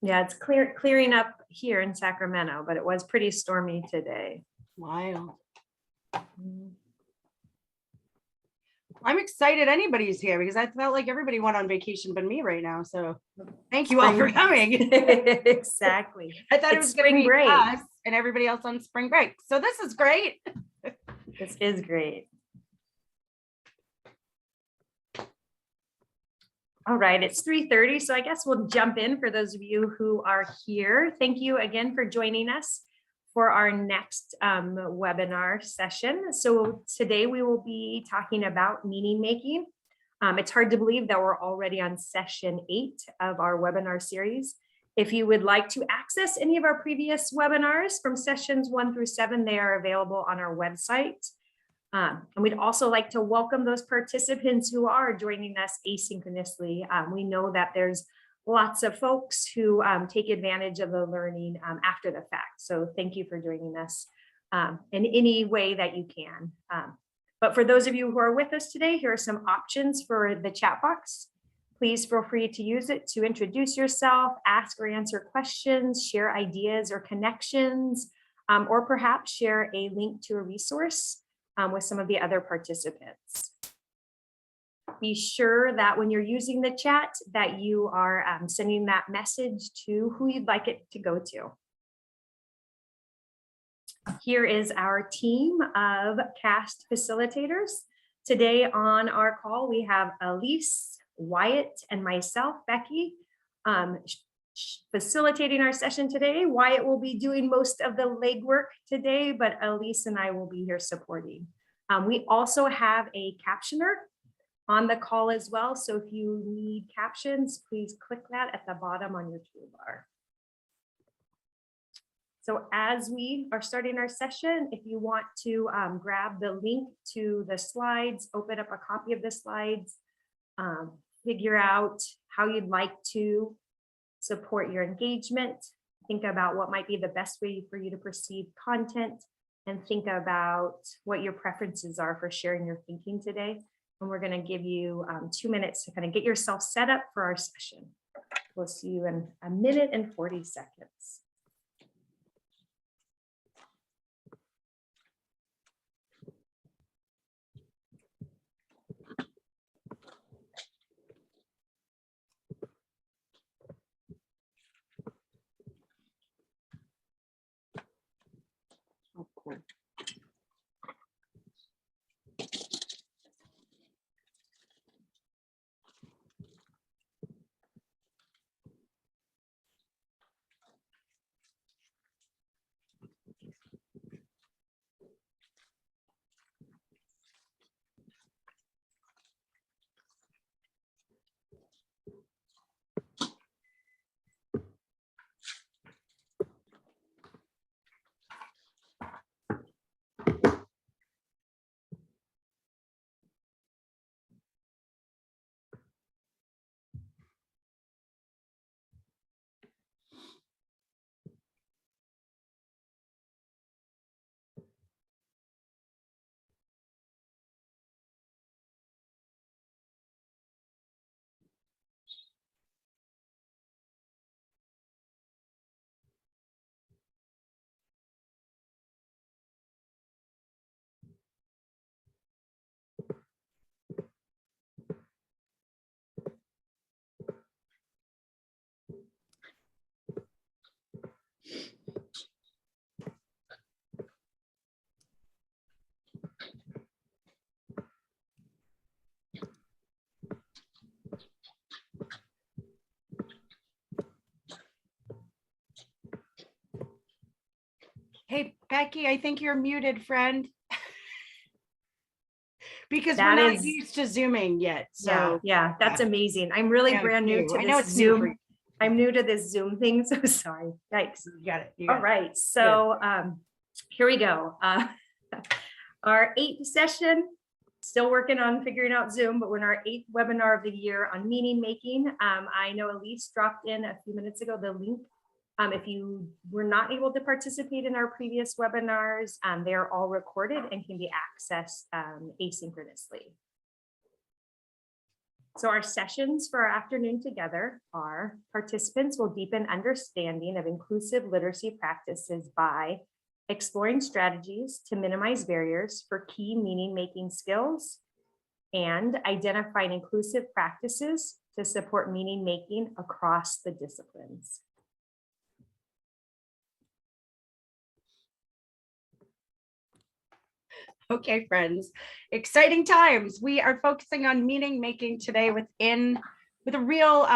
Yeah, it's clearing up here in Sacramento, but it was pretty stormy today. Wild. I'm excited anybody's here because I felt like everybody went on vacation but me right now. So thank you all for coming. Exactly. I thought it was going to be break. us and everybody else on spring break. So this is great. This is great. All right, it's 3:30, so I guess we'll jump in for those of you who are here. Thank you again for joining us for our next webinar session. So today we will be talking about meaning making. It's hard to believe that we're already on session 8 of our webinar series. If you would like to access any of our previous webinars from sessions 1 through 7, they are available on our website. And we'd also like to welcome those participants who are joining us asynchronously. We know that there's lots of folks who take advantage of the learning after the fact. So thank you for joining us in any way that you can. But for those of you who are with us today, here are some options for the chat box. Please feel free to use it to introduce yourself, ask or answer questions, share ideas or connections, or perhaps share a link to a resource with some of the other participants. Be sure that when you're using the chat that you are sending that message to who you'd like it to go to. Here is our team of CAST facilitators. Today on our call, we have Elise, Wyatt, and myself, Becky, facilitating our session today. Wyatt will be doing most of the legwork today, but Elise and I will be here supporting. We also have a captioner on the call as well. So if you need captions, please click that at the bottom on your toolbar. So as we are starting our session, if you want to grab the link to the slides, open up a copy of the slides, figure out how you'd like to support your engagement, think about what might be the best way for you to perceive content, and think about what your preferences are for sharing your thinking today. And we're going to give you 2 minutes to kind of get yourself set up for our session. We'll see you in 1 minute and 40 seconds. Oh, cool. Hey, Becky, I think you're muted, friend. Because we're not used to Zooming yet. So yeah, that's amazing. I'm really brand new to this Zoom. I'm new to this Zoom thing, so sorry. Yikes. You got it. All right, so here we go. Our 8th session, still working on figuring out Zoom, but we're in our 8th webinar of the year on meaning making. I know Elise dropped in a few minutes ago the link. If you were not able to participate in our previous webinars, they're all recorded and can be accessed asynchronously. So our sessions for our afternoon together are: participants will deepen understanding of inclusive literacy practices by exploring strategies to minimize barriers for key meaning-making skills and identifying inclusive practices to support meaning-making across the disciplines. Okay, friends, exciting times. We are focusing on meaning making today with a real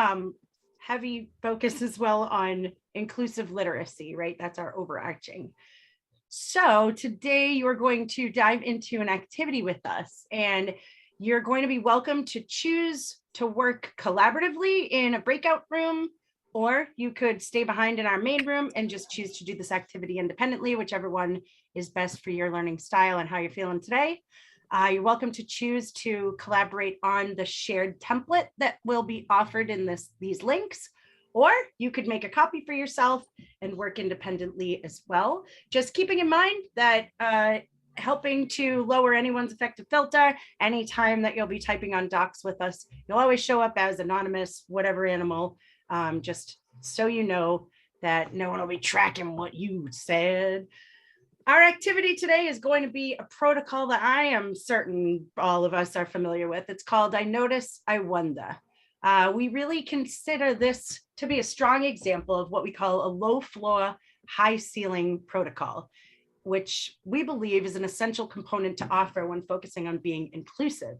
heavy focus as well on inclusive literacy, right? That's our overarching. So today you're going to dive into an activity with us, and you're going to be welcome to choose to work collaboratively in a breakout room, or you could stay behind in our main room and just choose to do this activity independently, whichever one is best for your learning style and how you're feeling today. You're welcome to choose to collaborate on the shared template that will be offered in these links, or you could make a copy for yourself and work independently as well. Just keeping in mind that helping to lower anyone's affective filter, anytime that you'll be typing on docs with us, you'll always show up as anonymous, whatever animal, just so you know that no one will be tracking what you said. Our activity today is going to be a protocol that I am certain all of us are familiar with. It's called I Notice, I Wonder. We really consider this to be a strong example of what we call a low floor, high ceiling protocol, which we believe is an essential component to offer when focusing on being inclusive.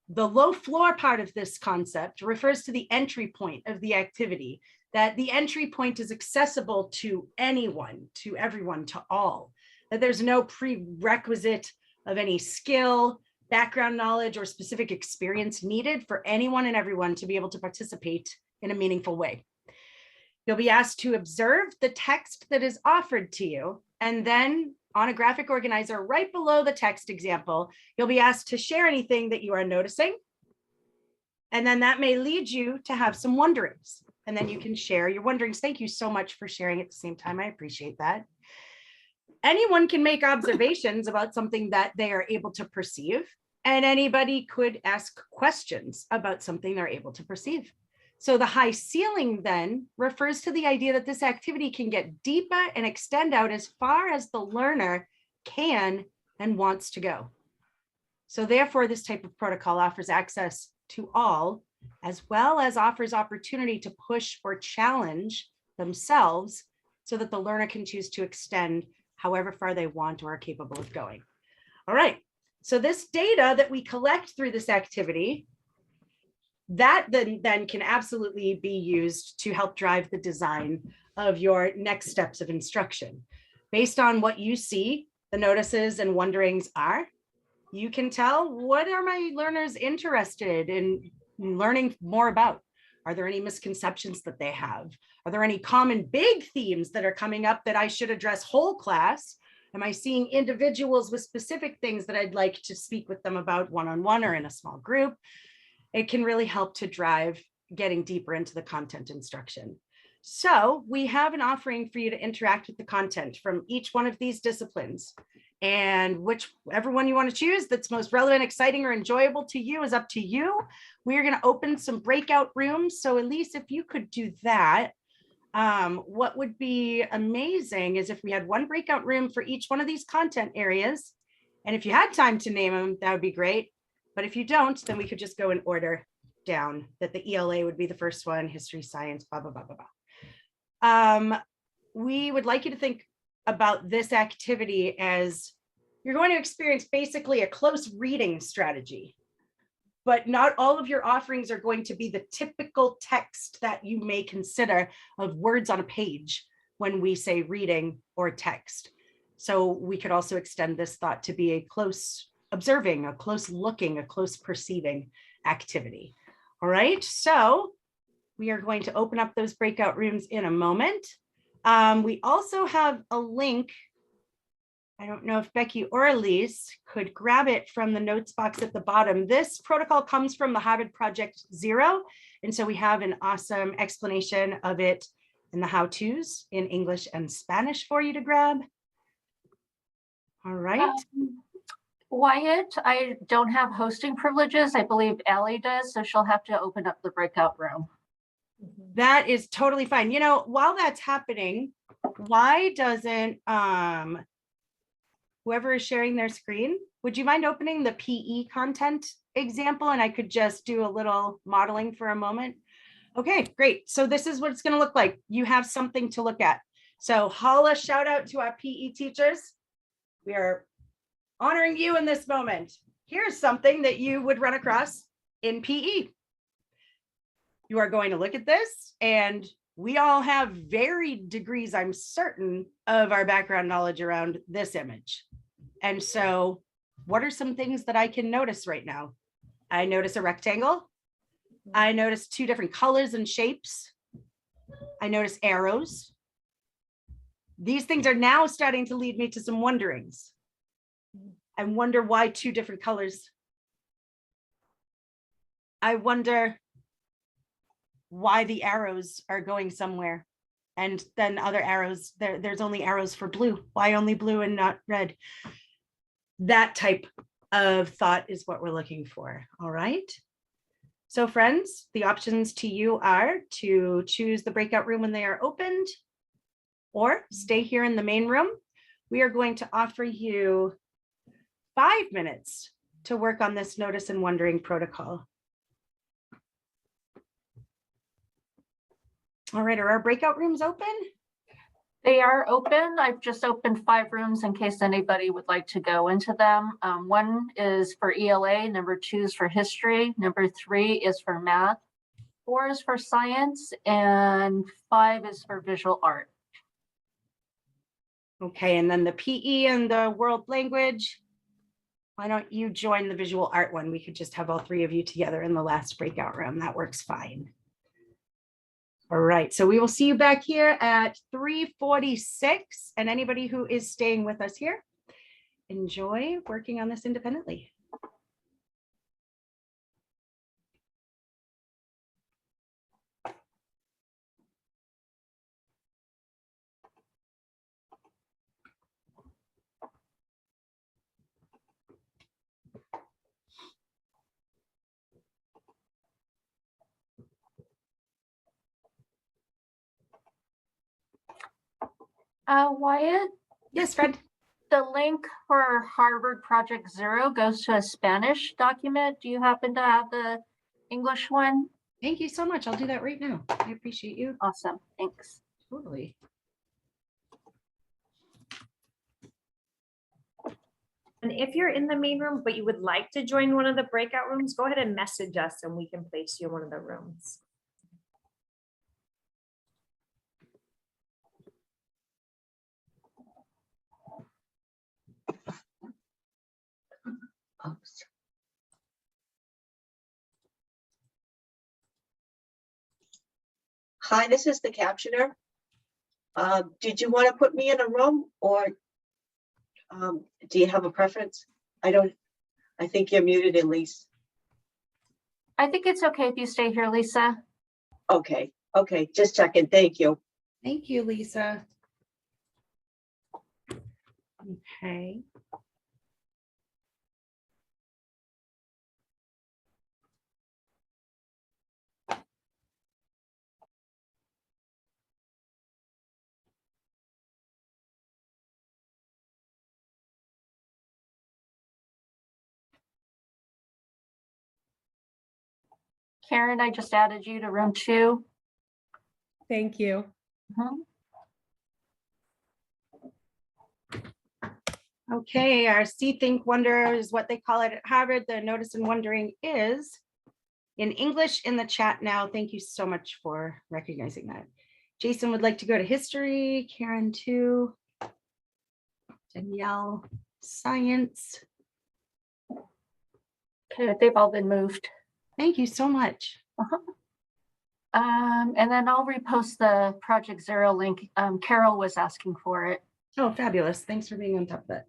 The low floor part of this concept refers to the entry point of the activity, that the entry point is accessible to anyone, to everyone, to all, that there's no prerequisite of any skill, background knowledge, or specific experience needed for anyone and everyone to be able to participate in a meaningful way. You'll be asked to observe the text that is offered to you, and then on a graphic organizer right below the text example, you'll be asked to share anything that you are noticing. And then that may lead you to have some wonderings, and then you can share your wonderings. Thank you so much for sharing at the same time. I appreciate that. Anyone can make observations about something that they are able to perceive, and anybody could ask questions about something they're able to perceive. So the high ceiling then refers to the idea that this activity can get deeper and extend out as far as the learner can and wants to go. So therefore, this type of protocol offers access to all, as well as offers opportunity to push or challenge themselves so that the learner can choose to extend however far they want or are capable of going. All right, so this data that we collect through this activity, that then can absolutely be used to help drive the design of your next steps of instruction. Based on what you see, the notices and wonderings are, you can tell, what are my learners interested in learning more about? Are there any misconceptions that they have? Are there any common big themes that are coming up that I should address whole class? Am I seeing individuals with specific things that I'd like to speak with them about one-on-one or in a small group? It can really help to drive getting deeper into the content instruction. So we have an offering for you to interact with the content from each one of these disciplines, and whichever one you want to choose that's most relevant, exciting, or enjoyable to you is up to you. We are going to open some breakout rooms. So Elise, if you could do that, what would be amazing is if we had one breakout room for each one of these content areas. And if you had time to name them, that would be great. But if you don't, then we could just go in order down, that the ELA would be the first one, history, science, blah, blah, blah, blah, blah. We would like you to think about this activity as you're going to experience basically a close reading strategy, but not all of your offerings are going to be the typical text that you may consider of words on a page when we say reading or text. So we could also extend this thought to be a close observing, a close looking, a close perceiving activity. All right, so we are going to open up those breakout rooms in a moment. We also have a link. I don't know if Becky or Elise could grab it from the notes box at the bottom. This protocol comes from the Harvard Project Zero. And so we have an awesome explanation of it in the how-tos in English and Spanish for you to grab. All right. Wyatt, I don't have hosting privileges. I believe Allie does, so she'll have to open up the breakout room. That is totally fine. You know, while that's happening, why doesn't whoever is sharing their screen, would you mind opening the PE content example, and I could just do a little modeling for a moment? Okay, great. So this is what it's going to look like. You have something to look at. So holla, shout out to our PE teachers. We are honoring you in this moment. Here's something that you would run across in PE. You are going to look at this, and we all have varied degrees, I'm certain, of our background knowledge around this image. And so what are some things that I can notice right now? I notice a rectangle. I notice two different colors and shapes. I notice arrows. These things are now starting to lead me to some wonderings. I wonder why two different colors. I wonder why the arrows are going somewhere, and then other arrows, there's only arrows for blue. Why only blue and not red? That type of thought is what we're looking for. All right. So friends, the options to you are to choose the breakout room when they are opened, or stay here in the main room. We are going to offer you 5 minutes to work on this notice and wondering protocol. All right, are our breakout rooms open? They are open. I've just opened 5 rooms in case anybody would like to go into them. 1 is for ELA, number 2 is for history, number 3 is for math, 4 is for science, and 5 is for visual art. Okay, and then the PE and the world language. Why don't you join the visual art one? We could just have all 3 of you together in the last breakout room. That works fine. All right, so we will see you back here at 3:46. And anybody who is staying with us here, enjoy working on this independently. Wyatt? Yes, Fred. The link for Harvard Project Zero goes to a Spanish document. Do you happen to have the English one? Thank you so much. I'll do that right now. I appreciate you. Awesome, thanks. Totally. And if you're in the main room, but you would like to join one of the breakout rooms, go ahead and message us and we can place you in one of the rooms. Oops. Hi, this is the captioner. Did you want to put me in a room, or do you have a preference? I think you're muted, Elise. I think it's okay if you stay here, Lisa. Okay, just checking. Thank you. Thank you, Lisa. Okay. Karen, I just added you to room 2. Thank you. Okay, our See, Think, Wonder is what they call it at Harvard. The notice and wondering is in English in the chat now. Thank you so much for recognizing that. Jason would like to go to history, Karen too, Danielle, science. Okay, they've all been moved. Thank you so much. And then I'll repost the Project Zero link. Carol was asking for it. Oh, fabulous. Thanks for being on top of that.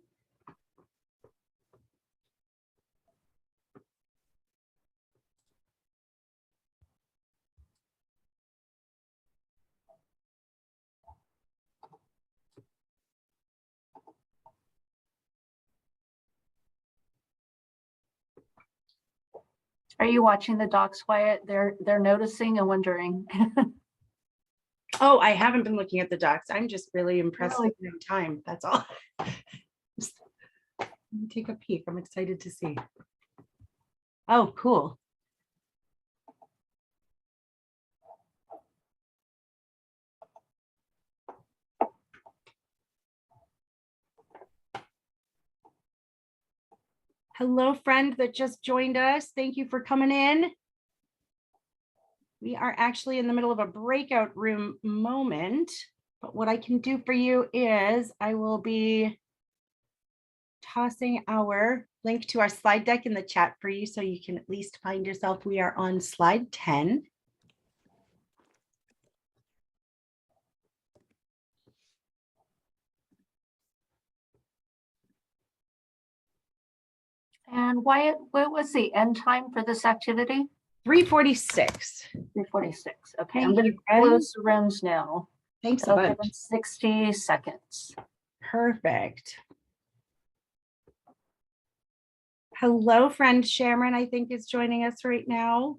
Are you watching the docs, Wyatt? They're noticing and wondering. Oh, I haven't been looking at the docs. I'm just really impressed Really? with the time. That's all. Let me take a peek. I'm excited to see. Oh, cool. Hello, friend that just joined us. Thank you for coming in. We are actually in the middle of a breakout room moment, but what I can do for you is I will be tossing our link to our slide deck in the chat for you so you can at least find yourself. We are on slide 10. And Wyatt, what was the end time for this activity? 3:46. 3:46. Okay, Thank I'm going you, to friend. close the rooms now. Thanks a It'll give bunch. us 60 seconds. Perfect. Hello, friend Shamron, I think is joining us right now.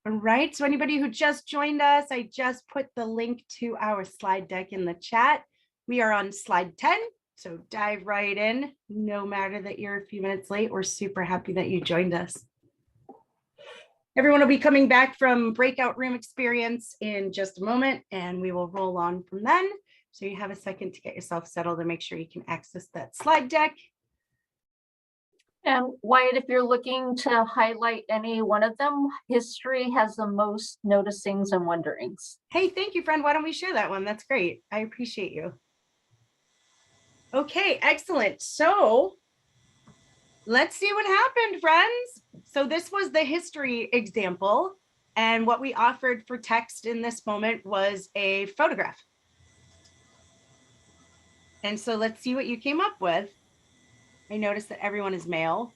All right, so anybody who just joined us, I just put the link to our slide deck in the chat. We are on slide 10, so dive right in. No matter that you're a few minutes late, we're super happy that you joined us. Everyone will be coming back from breakout room experience in just a moment, and we will roll on from then. So you have a second to get yourself settled and make sure you can access that slide deck. And Wyatt, if you're looking to highlight any one of them, history has the most noticings and wonderings. Hey, thank you, friend. Why don't we share that one? That's great. I appreciate you. Okay, excellent. So let's see what happened, friends. So this was the history example. And what we offered for text in this moment was a photograph. And so let's see what you came up with. I noticed that everyone is male.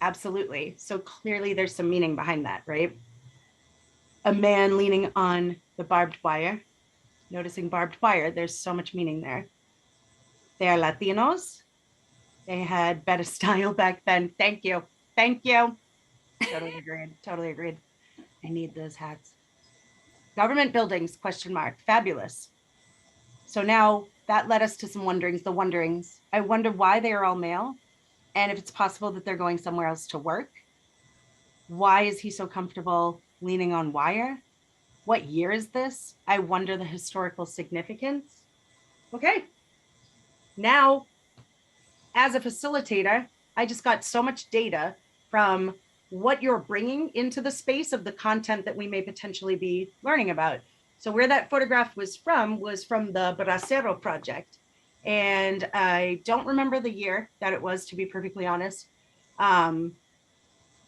Absolutely. So clearly there's some meaning behind that, right? A man leaning on the barbed wire. Noticing barbed wire, there's so much meaning there. They are Latinos. They had better style back then. Thank you. Thank you. Totally agreed. Totally agreed. I need those hats. Government buildings, question mark. Fabulous. So now that led us to some wonderings, the wonderings. I wonder why they are all male and if it's possible that they're going somewhere else to work. Why is he so comfortable leaning on wire? What year is this? I wonder the historical significance. Okay. Now, as a facilitator, I just got so much data from what you're bringing into the space of the content that we may potentially be learning about. So where that photograph was from the Bracero project. And I don't remember the year that it was, to be perfectly honest.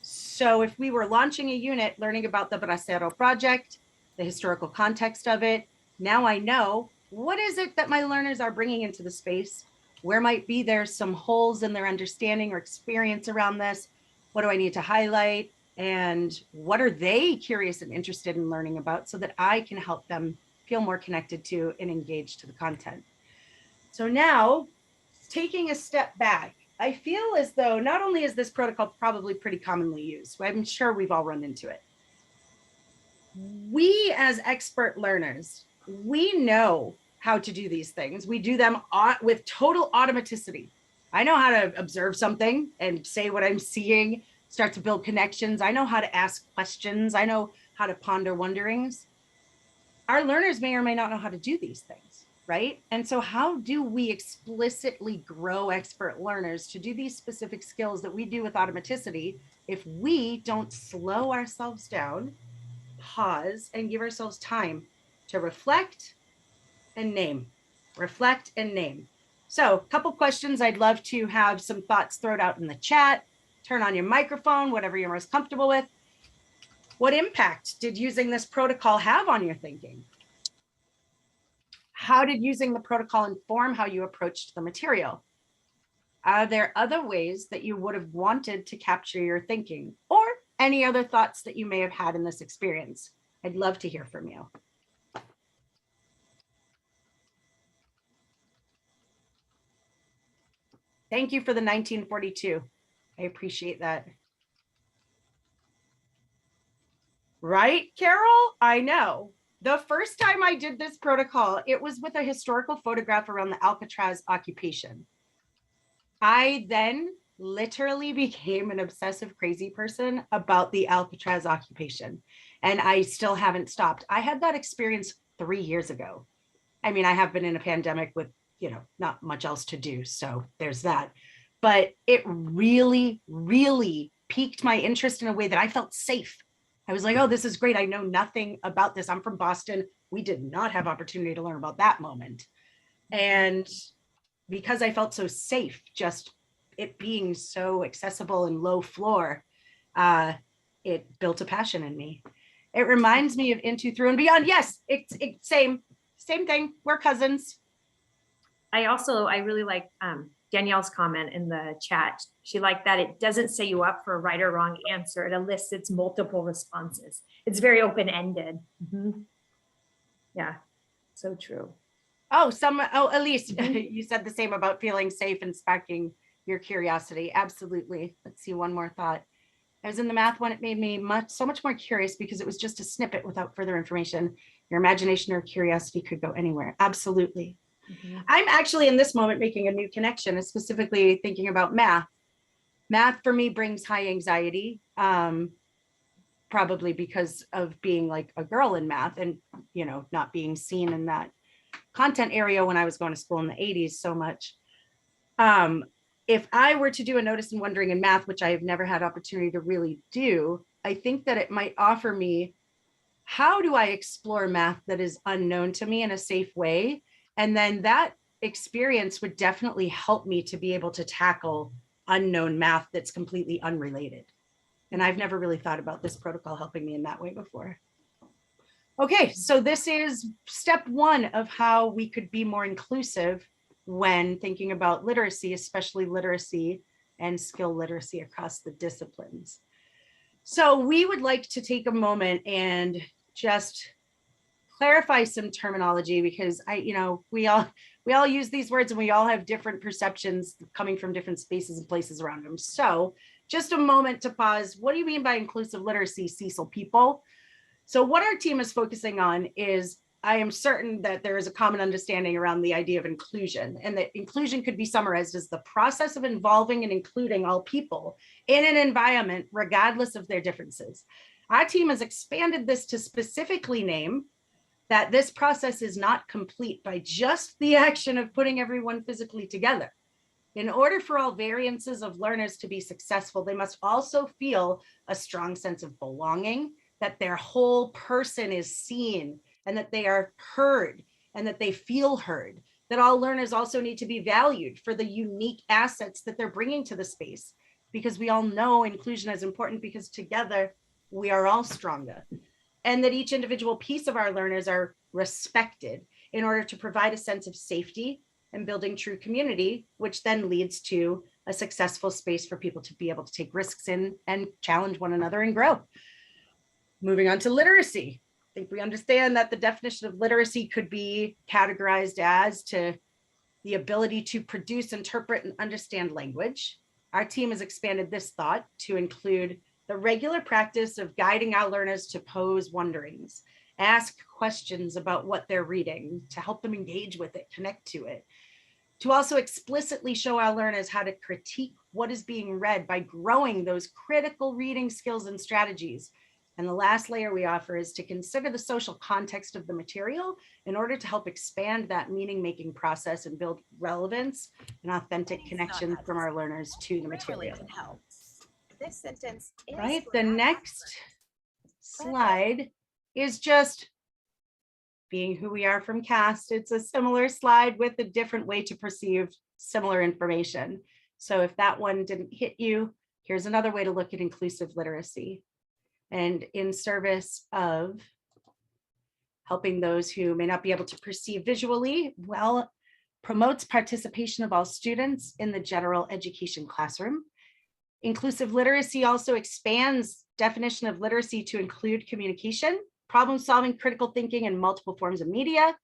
So if we were launching a unit learning about the Bracero project, the historical context of it, now I know what is it that my learners are bringing into the space. Where might be there some holes in their understanding or experience around this? What do I need to highlight? And what are they curious and interested in learning about so that I can help them feel more connected to and engaged to the content? So now, taking a step back, I feel as though not only is this protocol probably pretty commonly used, I'm sure we've all run into it. We as expert learners, we know how to do these things. We do them with total automaticity. I know how to observe something and say what I'm seeing, start to build connections. I know how to ask questions. I know how to ponder wonderings. Our learners may or may not know how to do these things, right? And so how do we explicitly grow expert learners to do these specific skills that we do with automaticity if we don't slow ourselves down, pause, and give ourselves time to reflect and name, reflect and name? So a couple questions. I'd love to have some thoughts thrown out in the chat. Turn on your microphone, whatever you're most comfortable with. What impact did using this protocol have on your thinking? How did using the protocol inform how you approached the material? Are there other ways that you would have wanted to capture your thinking, or any other thoughts that you may have had in this experience? I'd love to hear from you. Thank you for the 1942. I appreciate that. Right, Carol? I know. The first time I did this protocol, it was with a historical photograph around the Alcatraz occupation. I then literally became an obsessive crazy person about the Alcatraz occupation, and I still haven't stopped. I had that experience 3 years ago. I mean, I have been in a pandemic with, not much else to do, so there's that. But it really, really piqued my interest in a way that I felt safe. I was like, oh, this is great. I know nothing about this. I'm from Boston. We did not have opportunity to learn about that moment. And because I felt so safe, just it being so accessible and low floor, it built a passion in me. It reminds me of Into, Through, and Beyond. Yes, it's same thing. We're cousins. I really like Danielle's comment in the chat. She liked that it doesn't say you up for a right or wrong answer. It elicits multiple responses. It's very open-ended. Mm-hmm. Yeah, so true. Oh, Elise, you said the same about feeling safe and sparking your curiosity. Absolutely. Let's see, one more thought. I was in the math one. It made me so much more curious because it was just a snippet without further information. Your imagination or curiosity could go anywhere. Absolutely. Mm-hmm. I'm actually in this moment making a new connection, specifically thinking about math. Math for me brings high anxiety, probably because of being like a girl in math and, not being seen in that content area when I was going to school in the 80s so much. If I were to do a notice and wondering in math, which I have never had opportunity to really do, I think that it might offer me, how do I explore math that is unknown to me in a safe way? And then that experience would definitely help me to be able to tackle unknown math that's completely unrelated. And I've never really thought about this protocol helping me in that way before. Okay, so this is step one of how we could be more inclusive when thinking about literacy, especially literacy and skill literacy across the disciplines. So we would like to take a moment and just clarify some terminology, because we all use these words and we all have different perceptions coming from different spaces and places around them. So just a moment to pause. What do you mean by inclusive literacy, Cecil people? So what our team is focusing on is, I am certain that there is a common understanding around the idea of inclusion, and that inclusion could be summarized as the process of involving and including all people in an environment, regardless of their differences. Our team has expanded this to specifically name that this process is not complete by just the action of putting everyone physically together. In order for all variances of learners to be successful, they must also feel a strong sense of belonging, that their whole person is seen, and that they are heard, and that they feel heard, that all learners also need to be valued for the unique assets that they're bringing to the space, because we all know inclusion is important because together we are all stronger, and that each individual piece of our learners are respected in order to provide a sense of safety and building true community, which then leads to a successful space for people to be able to take risks in and challenge one another and grow. Moving on to literacy. I think we understand that the definition of literacy could be categorized as to the ability to produce, interpret, and understand language. Our team has expanded this thought to include the regular practice of guiding our learners to pose wonderings, ask questions about what they're reading, to help them engage with it, connect to it, to also explicitly show our learners how to critique what is being read by growing those critical reading skills and strategies. And the last layer we offer is to consider the social context of the material in order to help expand that meaning-making process and build relevance and authentic connection from our learners to the material. This sentence is right. The next slide is just being who we are from CAST. It's a similar slide with a different way to perceive similar information. So if that one didn't hit you, here's another way to look at inclusive literacy. And in service of helping those who may not be able to perceive visually, well, promotes participation of all students in the general education classroom. Inclusive literacy also expands definition of literacy to include communication, problem solving, critical thinking, and multiple forms of media.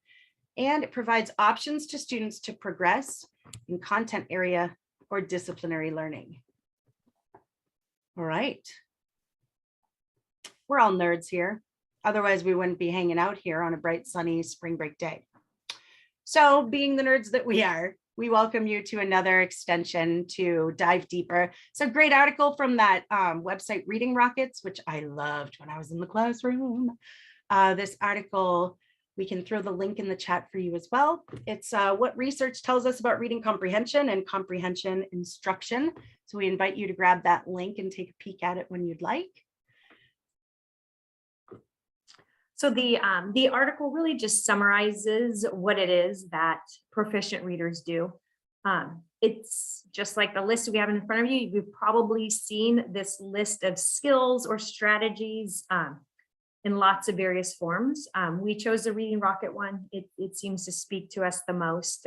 And it provides options to students to progress in content area or disciplinary learning? All right. We're all nerds here. Otherwise, we wouldn't be hanging out here on a bright, sunny spring break day. So being the nerds that we are, we welcome you to another extension to dive deeper. It's a great article from that website, Reading Rockets, which I loved when I was in the classroom. This article, we can throw the link in the chat for you as well. It's what research tells us about reading comprehension and comprehension instruction. So we invite you to grab that link and take a peek at it when you'd like. So the article really just summarizes what it is that proficient readers do. It's just like the list we have in front of you. You've probably seen this list of skills or strategies in lots of various forms. We chose the Reading Rocket one. It seems to speak to us the most.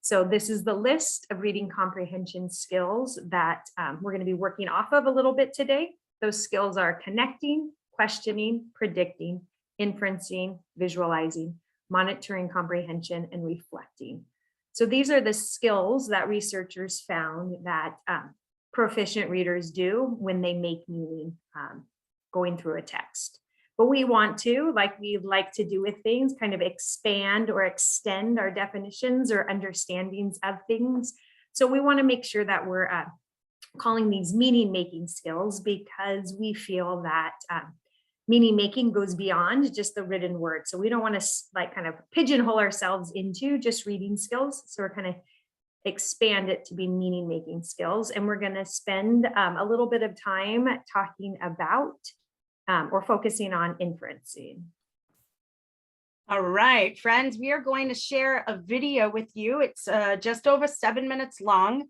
So this is the list of reading comprehension skills that we're going to be working off of a little bit today. Those skills are connecting, questioning, predicting, inferencing, visualizing, monitoring comprehension, and reflecting. So these are the skills that researchers found that proficient readers do when they make meaning going through a text. But we want to, like we like to do with things, kind of expand or extend our definitions or understandings of things. So we want to make sure that we're calling these meaning-making skills, because we feel that meaning making goes beyond just the written word. So we don't want to like kind of pigeonhole ourselves into just reading skills. So we're kind of expand it to be meaning making skills. And we're going to spend a little bit of time talking about or focusing on inferencing. All right, friends, we are going to share a video with you. It's just over 7 minutes long,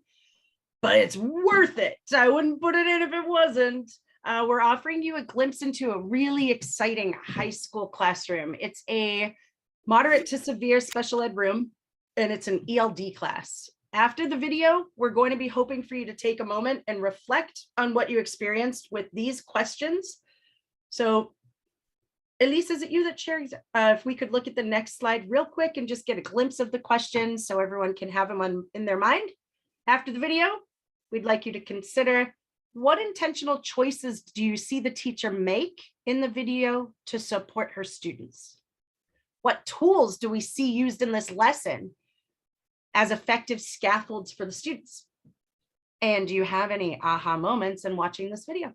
but it's worth it. I wouldn't put it in if it wasn't. We're offering you a glimpse into a really exciting high school classroom. It's a moderate to severe special ed room, and it's an ELD class. After the video, we're going to be hoping for you to take a moment and reflect on what you experienced with these questions. So, Elise, is it you that shares? If we could look at the next slide real quick and just get a glimpse of the questions so everyone can have them in their mind. After the video, we'd like you to consider, what intentional choices do you see the teacher make in the video to support her students? What tools do we see used in this lesson as effective scaffolds for the students? And do you have any aha moments in watching this video?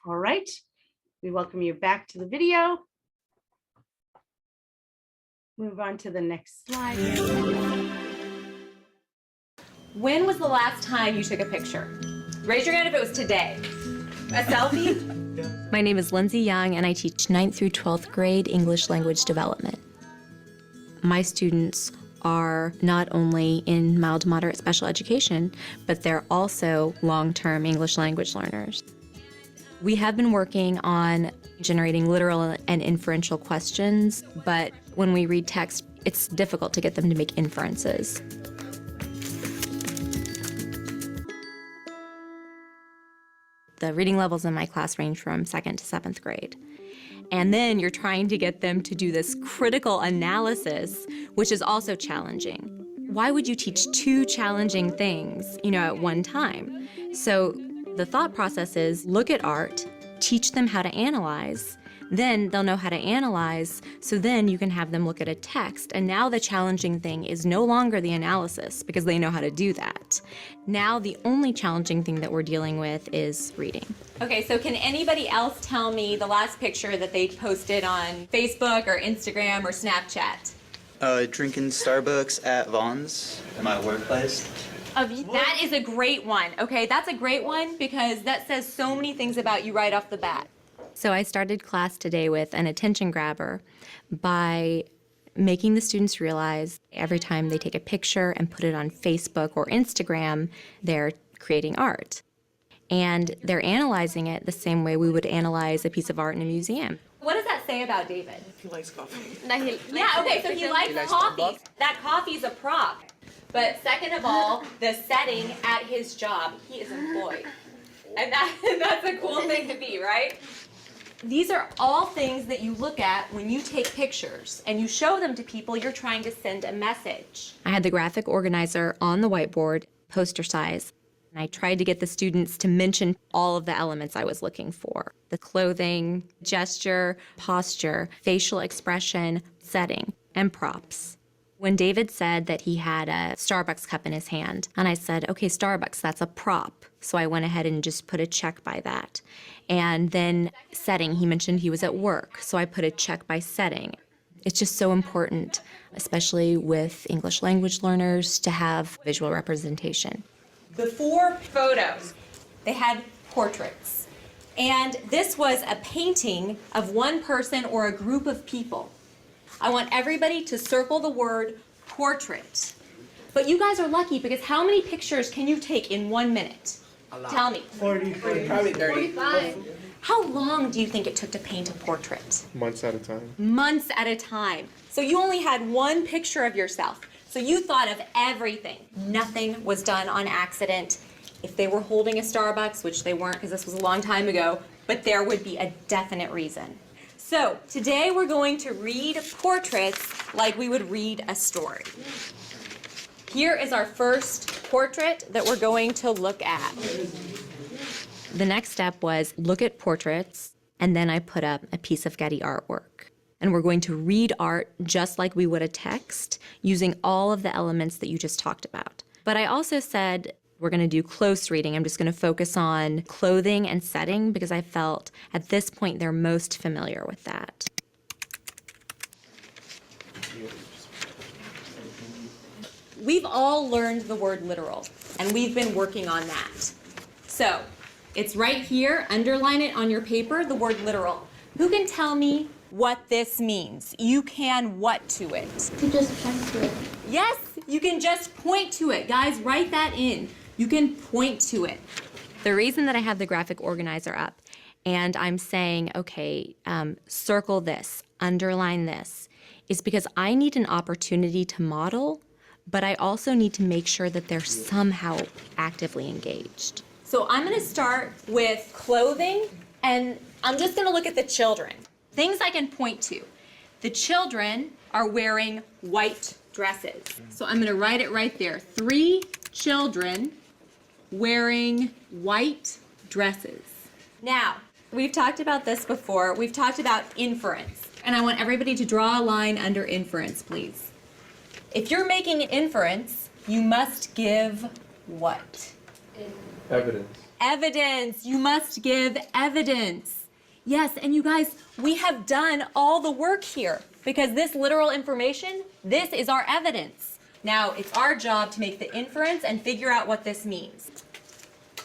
All right, we welcome you back to the video. Move on to the next slide. When was the last time you took a picture? Raise your hand if it was today. A selfie? My name is Lindsay Young, and I teach 9th through 12th grade English language development. My students are not only in mild to moderate special education, but they're also long-term English language learners. We have been working on generating literal and inferential questions, but when we read text, it's difficult to get them to make inferences. The reading levels in my class range from 2nd to 7th grade. And then you're trying to get them to do this critical analysis, which is also challenging. Why would you teach two challenging things, at one time? So the thought process is look at art, teach them how to analyze, then they'll know how to analyze, so then you can have them look at a text. And now the challenging thing is no longer the analysis, because they know how to do that. Now the only challenging thing that we're dealing with is reading. Okay, so can anybody else tell me the last picture that they posted on Facebook or Instagram or Snapchat? Drinking Starbucks at Vaughn's at my workplace. That is a great one. Okay, that's a great one because that says so many things about you right off the bat. So I started class today with an attention grabber by making the students realize every time they take a picture and put it on Facebook or Instagram, they're creating art. And they're analyzing it the same way we would analyze a piece of art in a museum. What does that say about David? He likes coffee. Yeah, okay, so he likes coffee. That coffee's a prop. But second of all, the setting at his job, he is employed. And that's a cool thing to be, right? These are all things that you look at when you take pictures and you show them to people you're trying to send a message. I had the graphic organizer on the whiteboard. poster size. And I tried to get the students to mention all of the elements I was looking for: the clothing, gesture, posture, facial expression, setting, and props. When David said that he had a Starbucks cup in his hand, and I said, okay, Starbucks, that's a prop. So I went ahead and just put a check by that. And then setting, he mentioned he was at work, so I put a check by setting. It's just so important, especially with English language learners, to have visual representation. Before photos, they had portraits. And this was a painting of one person or a group of people. I want everybody to circle the word portrait. But you guys are lucky because how many pictures can you take in 1 minute? Tell me. 40, probably 30. 45. How long do you think it took to paint a portrait? Months at a time. Months at a time. So you only had one picture of yourself. So you thought of everything. Nothing was done on accident. If they were holding a Starbucks, which they weren't because this was a long time ago, but there would be a definite reason. So today we're going to read portraits like we would read a story. Here is our first portrait that we're going to look at. The next step was look at portraits, and then I put up a piece of Getty artwork. And we're going to read art just like we would a text, using all of the elements that you just talked about. But I also said we're going to do close reading. I'm just going to focus on clothing and setting because I felt at this point they're most familiar with that. We've all learned the word literal, and we've been working on that. So it's right here, underline it on your paper, the word literal. Who can tell me what this means? You can what to it? You just point to it. Yes, you can just point to it. Guys, write that in. You can point to it. The reason that I have the graphic organizer up and I'm saying, okay, circle this, underline this, is because I need an opportunity to model, but I also need to make sure that they're somehow actively engaged. So I'm gonna start with clothing, and I'm just gonna look at the children. Things I can point to. The children are wearing white dresses. So I'm gonna write it right there. 3 children wearing white dresses. Now, we've talked about this before. We've talked about inference, and I want everybody to draw a line under inference, please. If you're making an inference, you must give what? Evidence. Evidence. You must give evidence. Yes, and you guys, we have done all the work here because this literal information, this is our evidence. Now, it's our job to make the inference and figure out what this means.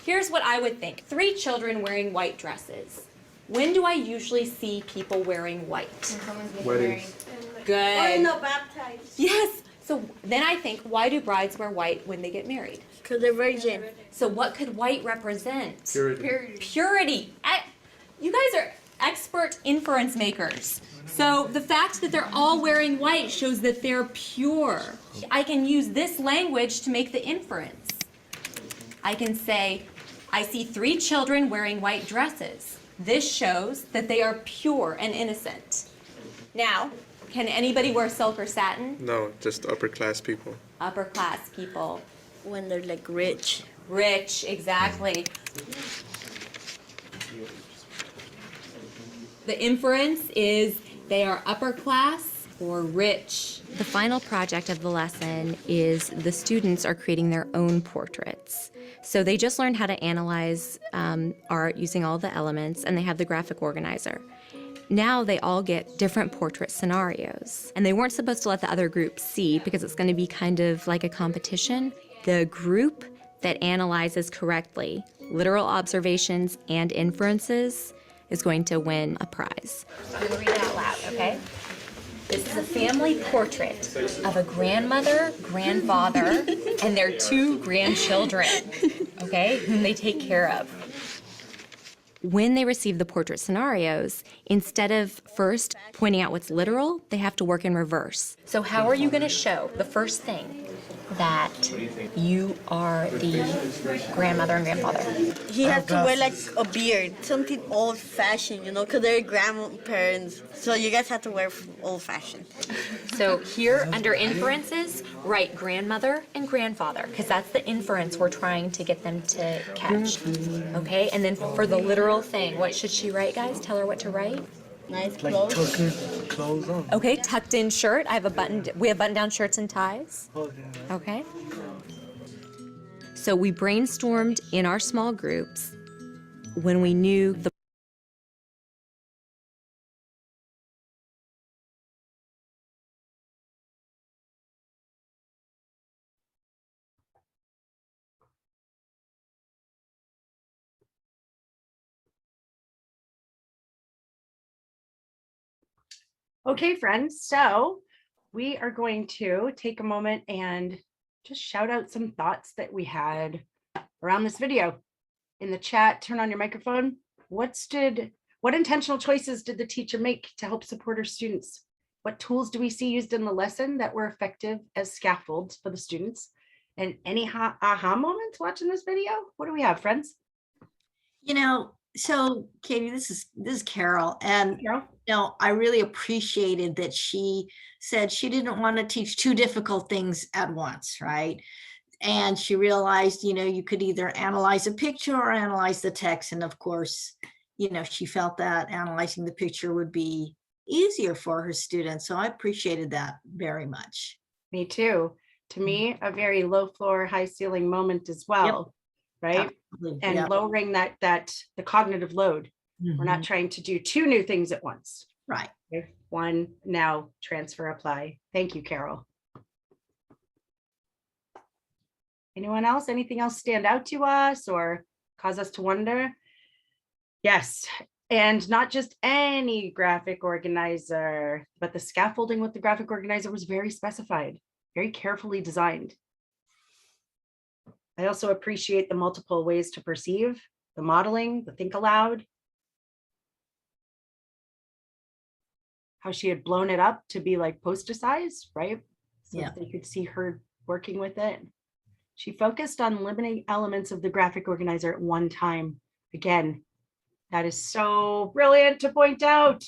Here's what I would think. 3 children wearing white dresses. When do I usually see people wearing white? Weddings. Good. baptized. Yes. So then I think, why do brides wear white when they get married? Because they're virgin. So what could white represent? Purity. Purity. You guys are expert inference makers. So the fact that they're all wearing white shows that they're pure. I can use this language to make the inference. I can say, I see 3 children wearing white dresses. This shows that they are pure and innocent. Now, can anybody wear silk or satin? No, just upper class people. Upper class people. When they're like rich. Rich, exactly. The inference is they are upper class or rich. The final project of the lesson is the students are creating their own portraits. So they just learned how to analyze art using all the elements, and they have the graphic organizer. Now they all get different portrait scenarios. And they weren't supposed to let the other group see because it's going to be kind of like a competition. The group that analyzes correctly literal observations and inferences is going to win a prize. I'm gonna read it out loud, okay? This is a family portrait of a grandmother, grandfather, and their 2 grandchildren, okay, whom they take care of. When they receive the portrait scenarios, instead of first pointing out what's literal, they have to work in reverse. So how are you gonna show the first thing? that you are the grandmother and grandfather? He has to wear like a beard, something old-fashioned, because they're grandparents. So you guys have to wear old-fashioned. So here under inferences, write grandmother and grandfather, because that's the inference we're trying to get them to catch. Okay, and then for the literal thing, what should she write, guys? Tell her what to write. Nice clothes. Tucking clothes on. Okay, tucked in shirt. I have a button. We have button down shirts and ties. Okay. So we brainstormed in our small groups when we knew the. Okay, friends, so we are going to take a moment and just shout out some thoughts that we had around this video. In the chat, turn on your microphone. What intentional choices did the teacher make to help support her students? What tools do we see used in the lesson that were effective as scaffolds for the students? And any aha moments watching this video? What do we have, friends? So Katie, this is Carol, and I really appreciated that she said she didn't want to teach two difficult things at once, right? And she realized, you could either analyze a picture or analyze the text, and of course, she felt that analyzing the picture would be easier for her students. So I appreciated that very much. Me too. To me, a very low floor, high ceiling moment as well. Right? Absolutely. And Yep. lowering the cognitive load. We're not trying to do two new things at once. Right. Okay. One, now transfer, apply. Thank you, Carol. Anyone else? Anything else stand out to us or cause us to wonder? Yes. And not just any graphic organizer, but the scaffolding with the graphic organizer was very specified, very carefully designed. I also appreciate the multiple ways to perceive, the modeling, the think aloud. How she had blown it up to be like poster size, right? So that they could see her working with it. She focused on limiting elements of the graphic organizer at one time. Again, that is so brilliant to point out.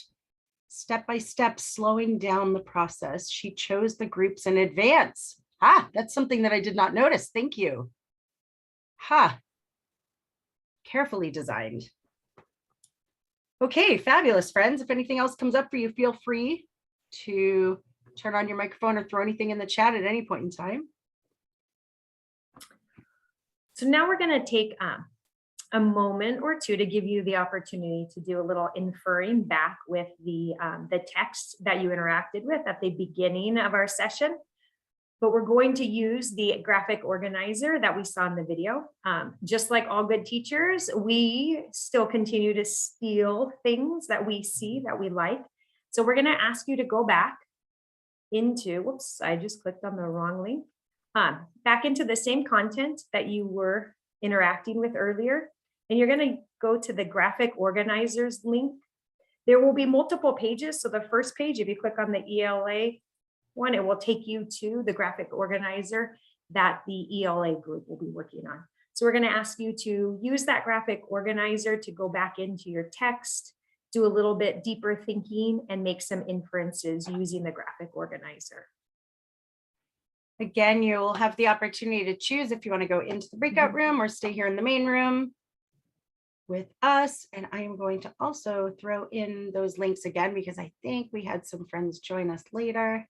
Step by step, slowing down the process. She chose the groups in advance. That's something that I did not notice. Thank you. Carefully designed. Okay, fabulous, friends. If anything else comes up for you, feel free to turn on your microphone or throw anything in the chat at any point in time. So now we're going to take a moment or two to give you the opportunity to do a little inferring back with the text that you interacted with at the beginning of our session. But we're going to use the graphic organizer that we saw in the video. Just like all good teachers, we still continue to steal things that we see that we like. So we're going to ask you to go back into, whoops, I just clicked on the wrong link. Back into the same content that you were interacting with earlier. And you're going to go to the graphic organizers link. There will be multiple pages. So the first page, if you click on the ELA one, it will take you to the graphic organizer that the ELA group will be working on. So we're going to ask you to use that graphic organizer to go back into your text, do a little bit deeper thinking, and make some inferences using the graphic organizer. Again, you will have the opportunity to choose if you want to go into the breakout room or stay here in the main room with us. And I am going to also throw in those links again, because I think we had some friends join us later.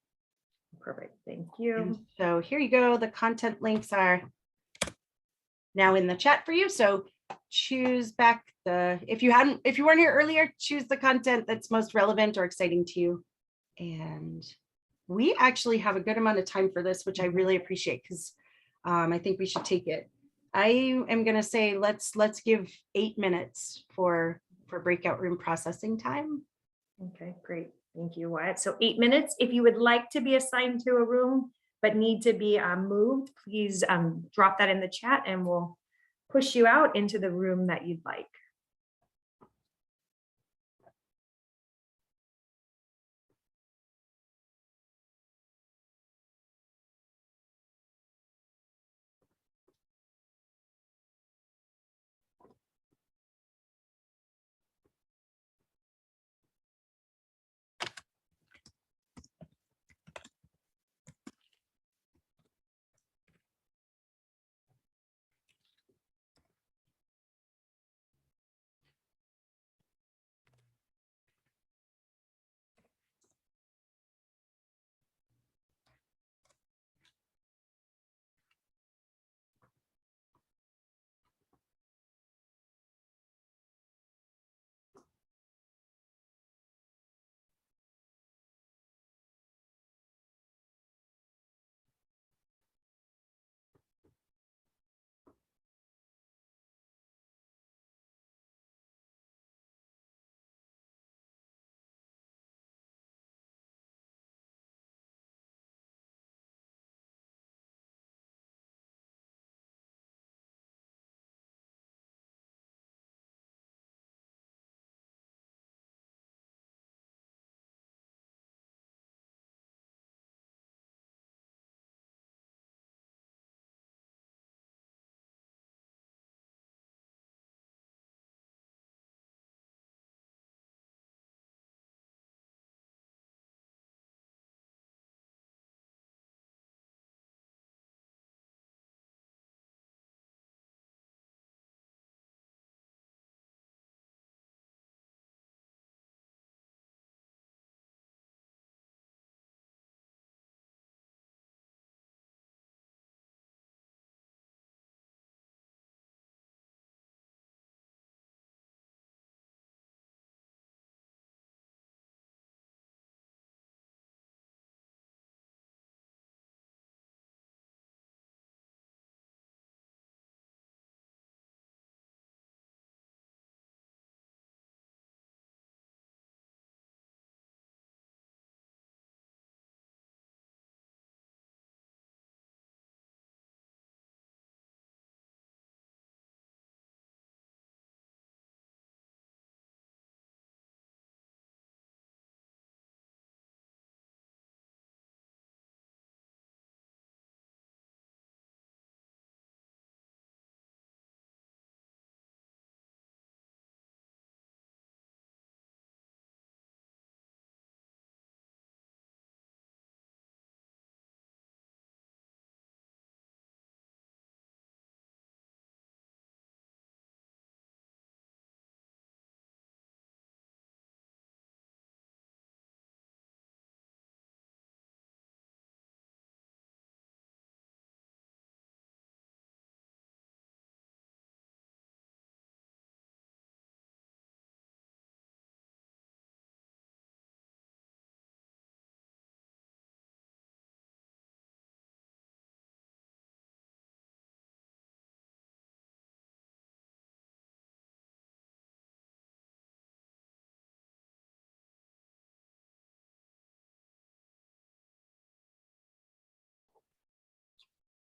Perfect, thank you. And so here you go. The content links are now in the chat for you. So choose back if you weren't here earlier, choose the content that's most relevant or exciting to you. And we actually have a good amount of time for this, which I really appreciate, because I think we should take it. I am going to say let's give 8 minutes for breakout room processing time. Okay, great. Thank you, Wyatt. So 8 minutes. If you would like to be assigned to a room but need to be moved, please drop that in the chat and we'll push you out into the room that you'd like.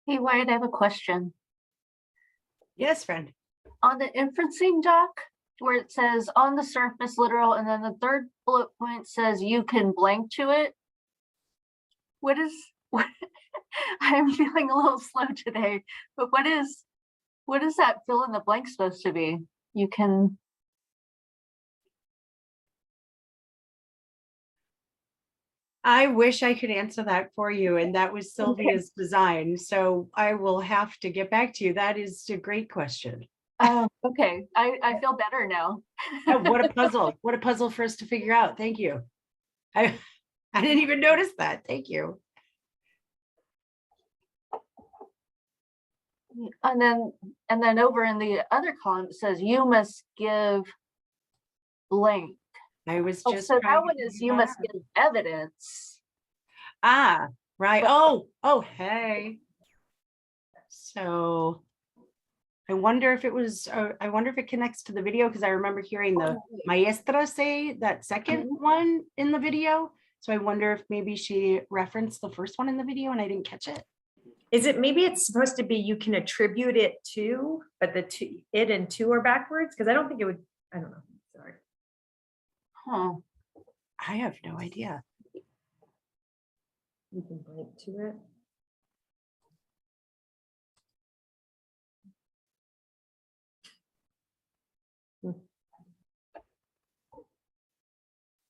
Hey, Wyatt, I have a question. Yes, friend. On the inferencing doc, where it says on the surface literal, and then the third bullet point says you can blank to it. What I'm feeling a little slow today, but what is that fill in the blank supposed to be? You can. I wish I could answer that for you, and that was Sylvia's design. So I will have to get back to you. That is a great question. Oh, okay. I feel better now. Oh, what a puzzle. What a puzzle for us to figure out. Thank you. I didn't even notice that. Thank you. And then over in the other column, it says you must give blank. I was Oh, just so trying that to one is figure you that must out. give evidence. Ah, right. Oh, hey. So I wonder if it was, I wonder if it connects to the video, because I remember hearing the maestra say that second one in the video. So I wonder if maybe she referenced the first one in the video and I didn't catch it. Is it, maybe it's supposed to be you can attribute it to, but the two, it and to are backwards? Because I don't think it would, I don't know. Sorry. Huh. I have no idea. You can blank to it.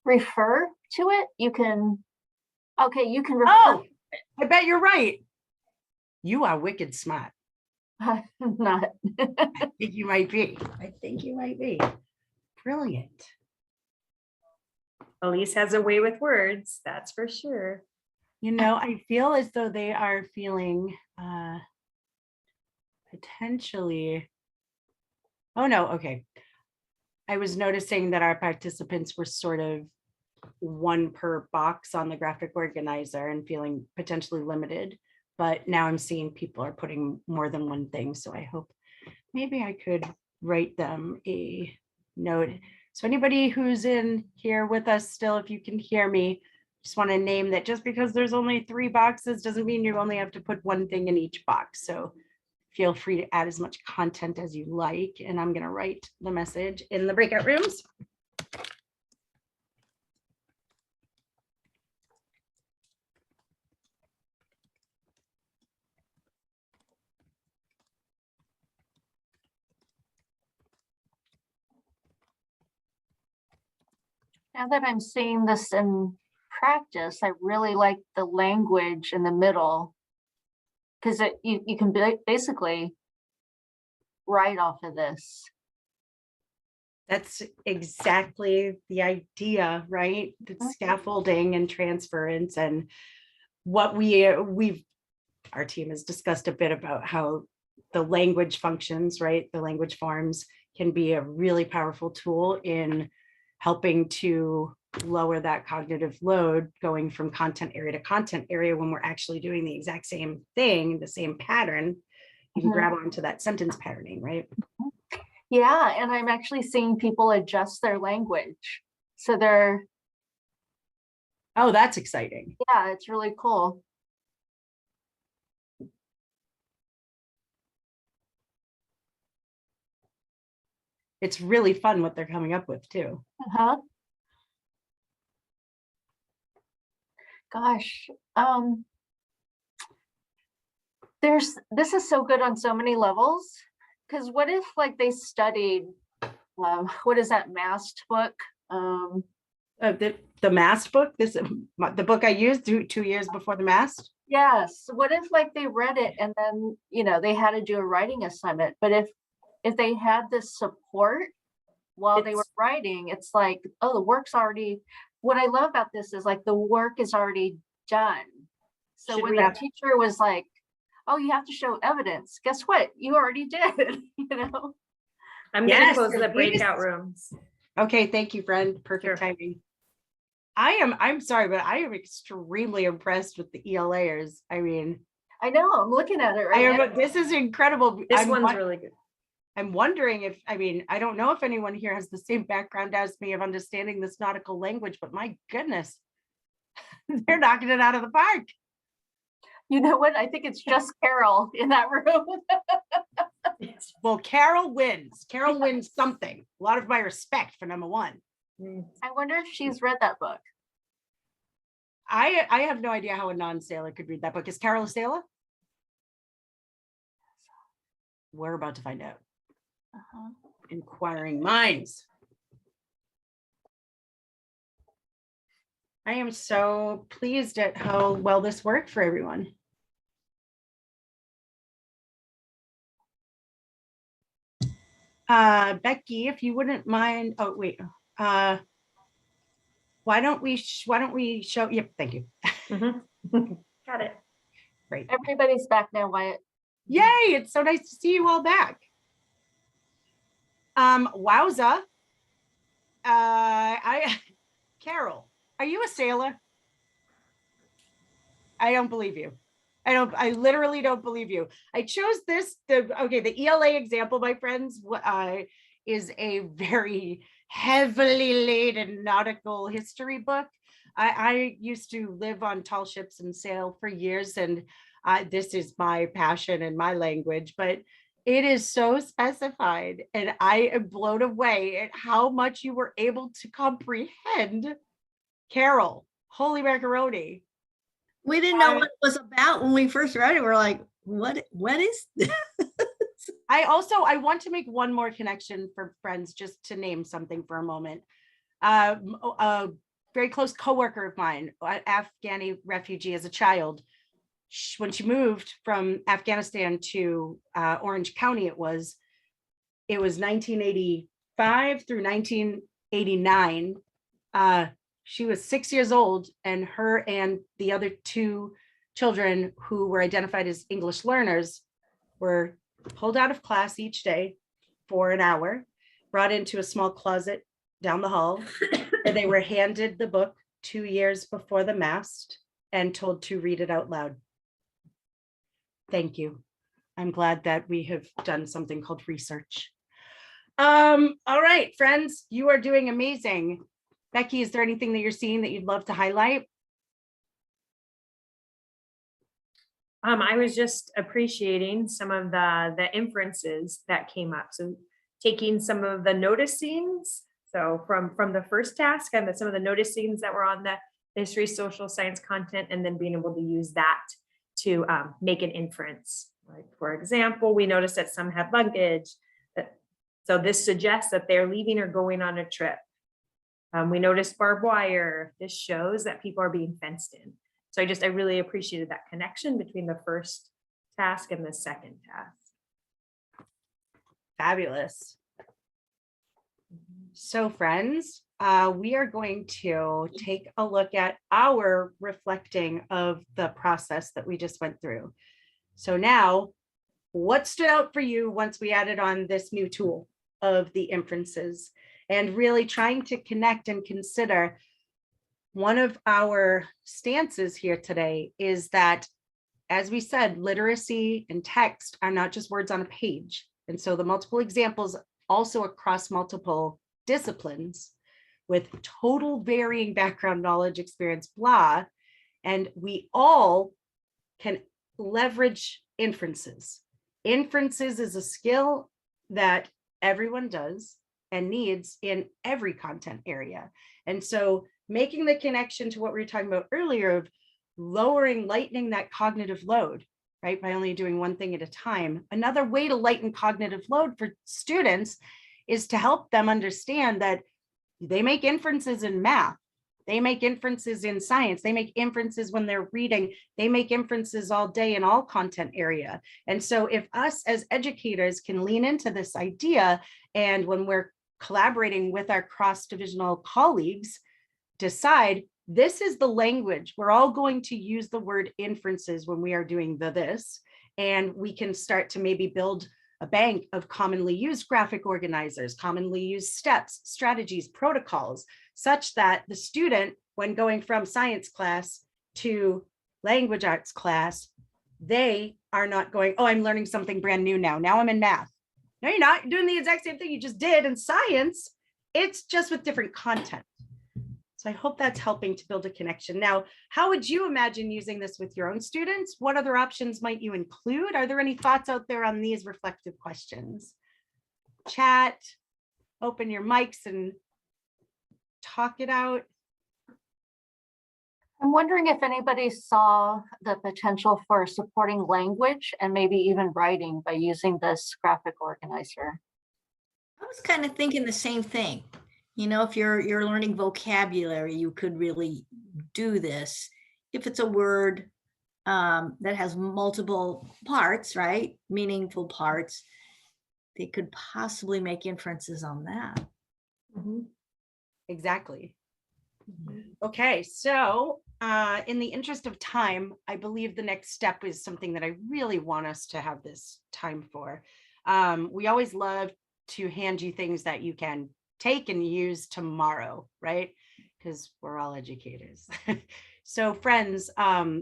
Refer to it. You can. Okay, you can refer. Oh, I bet you're right. You are wicked smart. I'm not. I think you might be. I think you might be. Brilliant. Elise has a way with words, that's for sure. You know, I feel as though they are feeling potentially. Oh, no. Okay. I was noticing that our participants were sort of one per box on the graphic organizer and feeling potentially limited. But now I'm seeing people are putting more than one thing. So I hope maybe I could write them a note. So anybody who's in here with us still, if you can hear me, just want to name that just because there's only 3 boxes doesn't mean you only have to put one thing in each box. So feel free to add as much content as you like. And I'm going to write the message in the breakout rooms. Now that I'm seeing this in practice, I really like the language in the middle, because you can basically write off of this. That's exactly the idea, right? It's scaffolding and transference, and what our team has discussed a bit about how the language functions, right? The language forms can be a really powerful tool in helping to lower that cognitive load going from content area to content area when we're actually doing the exact same thing, the same pattern. You can grab onto that sentence patterning, right? Yeah, and I'm actually seeing people adjust their language. So they're. Oh, that's exciting. Yeah, it's really cool. It's really fun what they're coming up with too. Gosh, this is so good on so many levels, because what if like they studied what is that MAST book? The MAST book, the book I used 2 years before the MAST. Yes. What if like they read it and then they had to do a writing assignment, but if they had this support while they were writing, it's like, oh, the work's already. What I love about this is like the work is already done. So when the teacher was like, oh, you have to show evidence, guess what? You already did, I'm gonna close the breakout rooms. Okay, thank you, friend. Perfect timing. I'm sorry, but I am extremely impressed with the ELAers. I mean, I know, I'm looking at it right now. This is incredible. This one's really good. I'm wondering if, I don't know if anyone here has the same background as me of understanding this nautical language, but my goodness, they're knocking it out of the park. You know what? I think it's just Carol in that room. Well, Carol wins. Carol wins something. A lot of my respect for number one. I wonder if she's read that book. I have no idea how a non-sailor could read that book. Is Carol a sailor? We're about to find out. Inquiring minds. I am so pleased at how well this worked for everyone. Becky, if you wouldn't mind, oh wait, why don't we show, yep, thank you. Got it. Great. Everybody's back now, Wyatt. Yay, it's so nice to see you all back. Wowza. Carol, are you a sailor? I don't believe you. I literally don't believe you. I chose this, the ELA example, my friends, is a very heavily laden nautical history book. I used to live on tall ships and sail for years, and this is my passion and my language, but it is so specified, and I am blown away at how much you were able to comprehend. Carol, holy macaroni. We didn't know what it was about when we first read it. We're like, what is this? I want to make one more connection for friends, just to name something for a moment. A very close coworker of mine, an Afghani refugee as a child, when she moved from Afghanistan to Orange County, it was 1985 through 1989. She was 6 years old, and her and the other two children who were identified as English learners were pulled out of class each day for an hour, brought into a small closet down the hall, and they were handed the book 2 years before the mast and told to read it out loud. Thank you. I'm glad that we have done something called research. All right, friends, you are doing amazing. Becky, is there anything that you're seeing that you'd love to highlight? I was just appreciating some of the inferences that came up. So taking some of the noticings, so from the first task and some of the noticings that were on the history, social science content, and then being able to use that to make an inference. Like, for example, we noticed that some had luggage. So this suggests that they're leaving or going on a trip. We noticed barbed wire. This shows that people are being fenced in. So I really appreciated that connection between the first task and the second task. Fabulous. So friends, we are going to take a look at our reflecting of the process that we just went through. So now, what stood out for you once we added on this new tool of the inferences, and really trying to connect and consider? One of our stances here today is that, as we said, literacy and text are not just words on a page. And so the multiple examples also across multiple disciplines with total varying background, knowledge, experience, blah, and we all can leverage inferences. Inferences is a skill that everyone does and needs in every content area. And so making the connection to what we were talking about earlier of lightening that cognitive load, right? By only doing one thing at a time. Another way to lighten cognitive load for students is to help them understand that they make inferences in math. They make inferences in science. They make inferences when they're reading. They make inferences all day in all content area. And so if us as educators can lean into this idea, and when we're collaborating with our cross-divisional colleagues, decide this is the language. We're all going to use the word inferences when we are doing this, and we can start to maybe build a bank of commonly used graphic organizers, commonly used steps, strategies, protocols, such that the student, when going from science class to language arts class, they are not going, oh, I'm learning something brand new now. Now I'm in math. No, you're not. You're doing the exact same thing you just did in science. It's just with different content. So I hope that's helping to build a connection. Now, how would you imagine using this with your own students? What other options might you include? Are there any thoughts out there on these reflective questions? Chat, open your mics and talk it out. I'm wondering if anybody saw the potential for supporting language and maybe even writing by using this graphic organizer. I was kind of thinking the same thing. You know, if you're learning vocabulary, you could really do this. If it's a word that has multiple parts, right? Meaningful parts, they could possibly make inferences on that. Exactly. Okay, so in the interest of time, I believe the next step is something that I really want us to have this time for. We always love to hand you things that you can take and use tomorrow, right? Because we're all educators. So friends,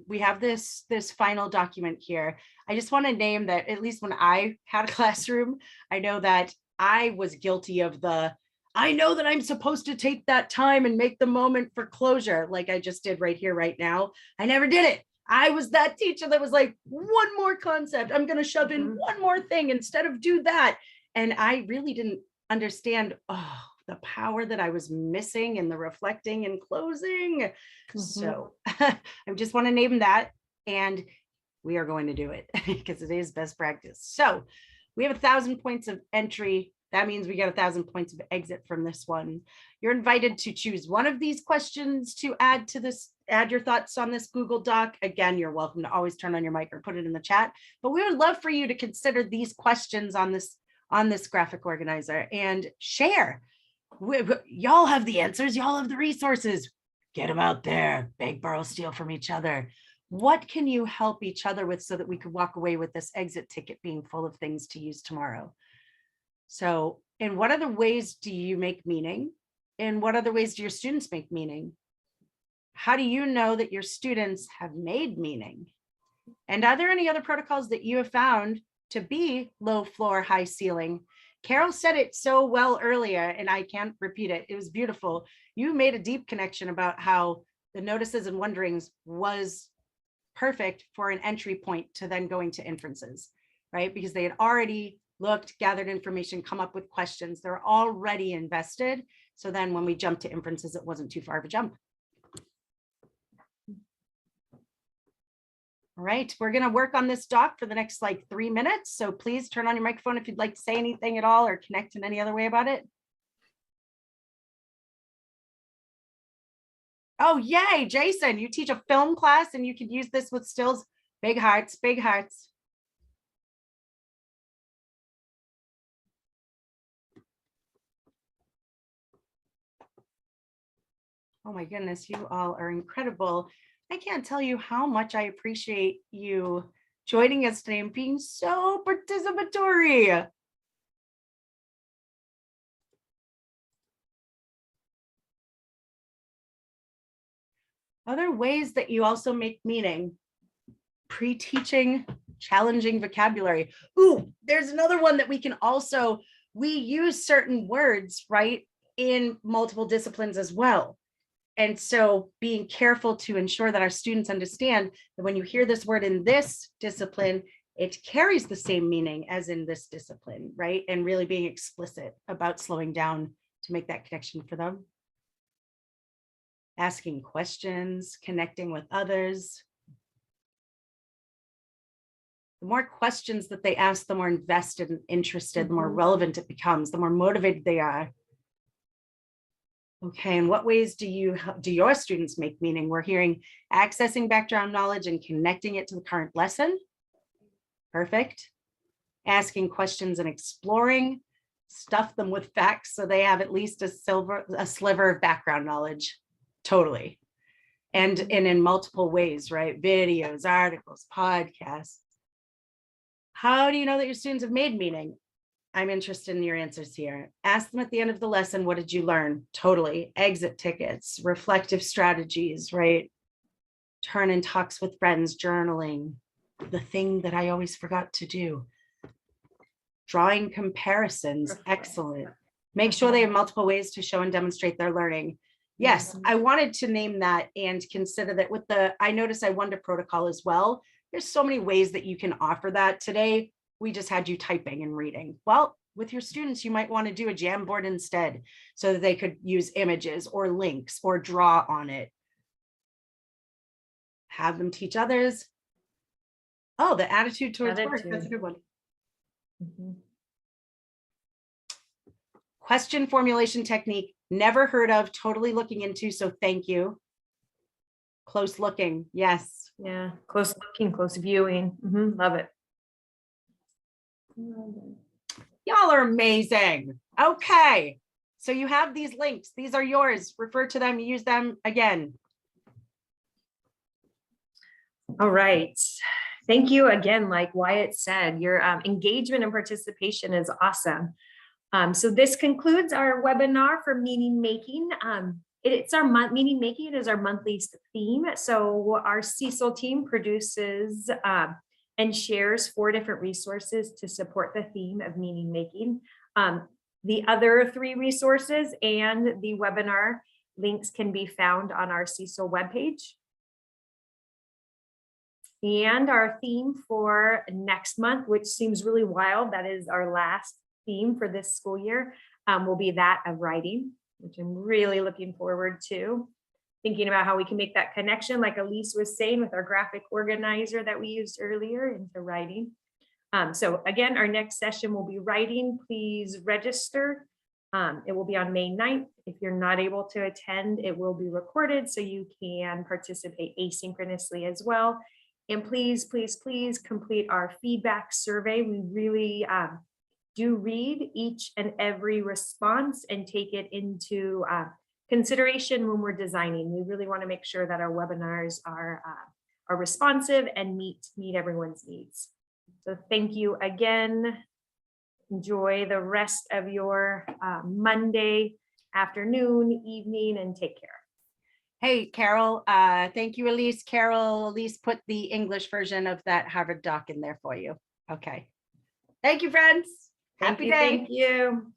we have this final document here. I just want to name that, at least when I had a classroom, I know that I was guilty of I know that I'm supposed to take that time and make the moment for closure, like I just did right here, right now. I never did it. I was that teacher that was like, one more concept. I'm going to shove in one more thing instead of do that. And I really didn't understand, the power that I was missing in the reflecting and closing. So I just want to name that, and we are going to do it because it is best practice. So we have 1,000 points of entry. That means we get 1,000 points of exit from this one. You're invited to choose one of these questions to add to this, add your thoughts on this Google Doc. Again, you're welcome to always turn on your mic or put it in the chat, but we would love for you to consider these questions on this graphic organizer and share. Y'all have the answers, y'all have the resources. Get them out there, beg, borrow, steal from each other. What can you help each other with so that we could walk away with this exit ticket being full of things to use tomorrow? So, in what other ways do you make meaning? In what other ways do your students make meaning? How do you know that your students have made meaning? And are there any other protocols that you have found to be low floor, high ceiling? Carol said it so well earlier, and I can't repeat it. It was beautiful. You made a deep connection about how the notices and wonderings was perfect for an entry point to then going to inferences, right? Because they had already looked, gathered information, come up with questions. They're already invested. So then when we jumped to inferences, it wasn't too far of a jump. All right, we're going to work on this doc for the next 3 minutes. So please turn on your microphone if you'd like to say anything at all or connect in any other way about it. Oh, yay, Jason, you teach a film class and you can use this with stills. Big hearts, big hearts. Oh my goodness, you all are incredible. I can't tell you how much I appreciate you joining us today and being so participatory. Other ways that you also make meaning: pre-teaching challenging vocabulary. Ooh, there's another one that we can also, we use certain words, right, in multiple disciplines as well. And so being careful to ensure that our students understand that when you hear this word in this discipline, it carries the same meaning as in this discipline, right? And really being explicit about slowing down to make that connection for them. Asking questions, connecting with others. The more questions that they ask, the more invested and interested, the more relevant it becomes, the more motivated they are. Okay, in what ways do your students make meaning? We're hearing accessing background knowledge and connecting it to the current lesson. Perfect. Asking questions and exploring. Stuff them with facts so they have at least a sliver of background knowledge. Totally. And in multiple ways, right? Videos, articles, podcasts. How do you know that your students have made meaning? I'm interested in your answers here. Ask them at the end of the lesson, what did you learn? Totally. Exit tickets, reflective strategies, right? Turn in talks with friends, journaling, the thing that I always forgot to do. Drawing comparisons, excellent. Make sure they have multiple ways to show and demonstrate their learning. Yes, I wanted to name that and consider that with I noticed I wanted a protocol as well. There's so many ways that you can offer that. Today, we just had you typing and reading. Well, with your students, you might want to do a Jamboard instead so that they could use images or links or draw on it. Have them teach others. Oh, the attitude towards work. That's a good one. Question formulation technique, never heard of, totally looking into, so thank you. Close looking, yes. Yeah, close looking, close viewing. Love it. Y'all are amazing. Okay, so you have these links. These are yours. Refer to them, use them again. All right. Thank you again, like Wyatt said, your engagement and participation is awesome. So this concludes our webinar for meaning making. It's our meaning making is our monthly theme. So our Cecil team produces and shares 4 different resources to support the theme of meaning making. The other 3 resources and the webinar links can be found on our Cecil webpage. And our theme for next month, which seems really wild, that is our last theme for this school year, will be that of writing, which I'm really looking forward to. Thinking about how we can make that connection, like Elise was saying, with our graphic organizer that we used earlier into writing. So again, our next session will be writing. Please register. It will be on May 9th. If you're not able to attend, it will be recorded so you can participate asynchronously as well. And please, please, please complete our feedback survey. We really do read each and every response and take it into consideration when we're designing. We really want to make sure that our webinars are responsive and meet everyone's needs. So thank you again. Enjoy the rest of your Monday afternoon, evening, and take care. Hey, Carol, thank you, Elise. Elise put the English version of that Harvard doc in there for you. Okay. Thank you, friends. Happy day. Thank you.